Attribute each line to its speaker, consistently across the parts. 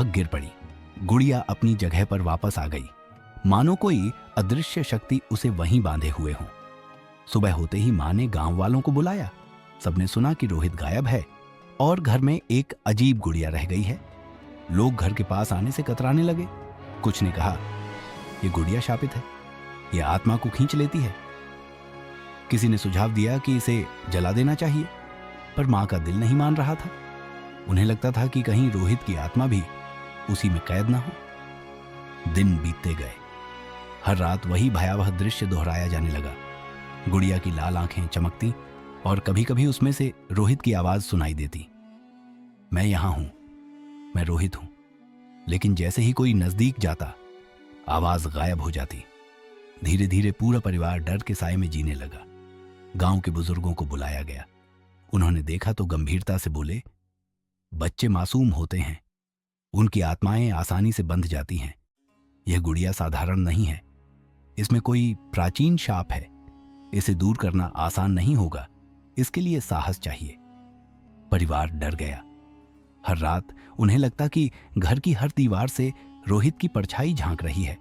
Speaker 1: गिर पड़ी। गुड़िया अपनी जगह पर वापस आ गई, मानो कोई अदृश्य शक्ति उसे वहीं बांधे हुए हो। सुबह होते ही मां ने गांव वालों को बुलाया। सबने सुना कि रोहित गायब है और घर में एक अजीब गुड़िया रह गई है। लोग घर के पास आने से कतराने लगे। कुछ ने कहा, ये गुड़िया शापित है, ये आत्मा को खींच लेती है। किसी ने सुझाव दिया कि इसे जला देना चाहिए, पर मां का दिल नहीं मान रहा था। उन्हें लगता था कि कहीं रोहित की आत्मा भी उसी में कैद ना हो। दिन बीतते गए। हर रात वही भयावह दृश्य दोहराया जाने लगा। गुड़िया की लाल आंखें चमकती और कभी कभी उसमें से रोहित की आवाज सुनाई देती, मैं यहां हूं, मैं रोहित हूं। लेकिन जैसे ही कोई नजदीक जाता, आवाज गायब हो जाती। धीरे धीरे पूरा परिवार डर के साए में जीने लगा। गांव के बुजुर्गों को बुलाया गया। उन्होंने देखा तो गंभीरता से बोले, बच्चे मासूम होते हैं, उनकी आत्माएं आसानी से बंध जाती हैं। यह गुड़िया साधारण नहीं है, इसमें कोई प्राचीन शाप है। इसे दूर करना आसान नहीं होगा, इसके लिए साहस चाहिए। परिवार डर गया। हर रात उन्हें लगता कि घर की हर दीवार से रोहित की परछाई झांक रही है।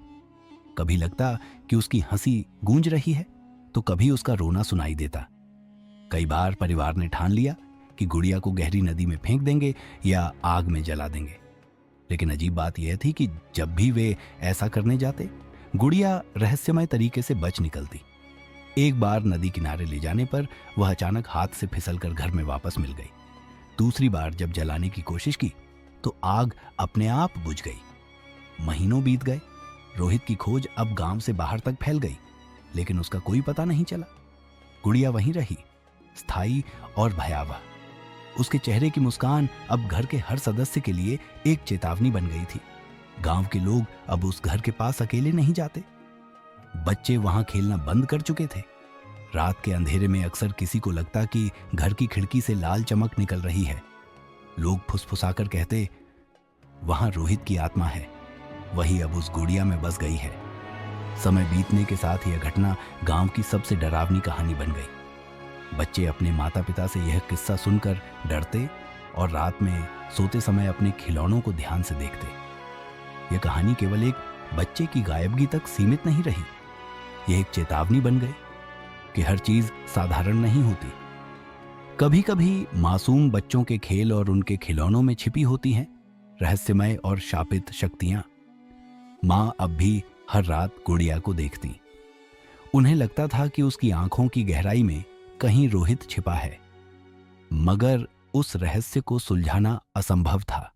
Speaker 1: कभी लगता कि उसकी हंसी गूंज रही है, तो कभी उसका रोना सुनाई देता। कई बार परिवार ने ठान लिया कि गुड़िया को गहरी नदी में फेंक देंगे या आग में जला देंगे। लेकिन अजीब बात यह थी कि जब भी वे ऐसा करने जाते, गुड़िया रहस्यमय तरीके से बच निकलती। एक बार नदी किनारे ले जाने पर वह अचानक हाथ से फिसलकर घर में वापस मिल गई। दूसरी बार जब जलाने की कोशिश की तो आग अपने आप बुझ गई। महीनों बीत गए। रोहित की खोज अब गांव से बाहर तक फैल गई, लेकिन उसका कोई पता नहीं चला। गुड़िया वहीं रही, स्थायी और भयावह। उसके चेहरे की मुस्कान अब घर के हर सदस्य के लिए एक चेतावनी बन गई थी। गांव के लोग अब उस घर के पास अकेले नहीं जाते। बच्चे वहां खेलना बंद कर चुके थे। रात के अंधेरे में अक्सर किसी को लगता कि घर की खिड़की से लाल चमक निकल रही है। लोग फुसफुसाकर कहते, वहां रोहित की आत्मा है, वही अब उस गुड़िया में बस गई है। समय बीतने के साथ यह घटना गांव की सबसे डरावनी कहानी बन गई। बच्चे अपने माता पिता से यह किस्सा सुनकर डरते और रात में सोते समय अपने खिलौनों को ध्यान से देखते। यह कहानी केवल एक बच्चे की गायबगी तक सीमित नहीं रही, यह एक चेतावनी बन गई कि हर चीज साधारण नहीं होती। कभी कभी मासूम बच्चों के खेल और उनके खिलौनों में छिपी होती हैं रहस्यमय और शापित शक्तियां। मां अब भी हर रात गुड़िया को देखती। उन्हें लगता था कि उसकी आंखों की गहराई में कहीं रोहित छिपा है, मगर उस रहस्य को सुलझाना असंभव था।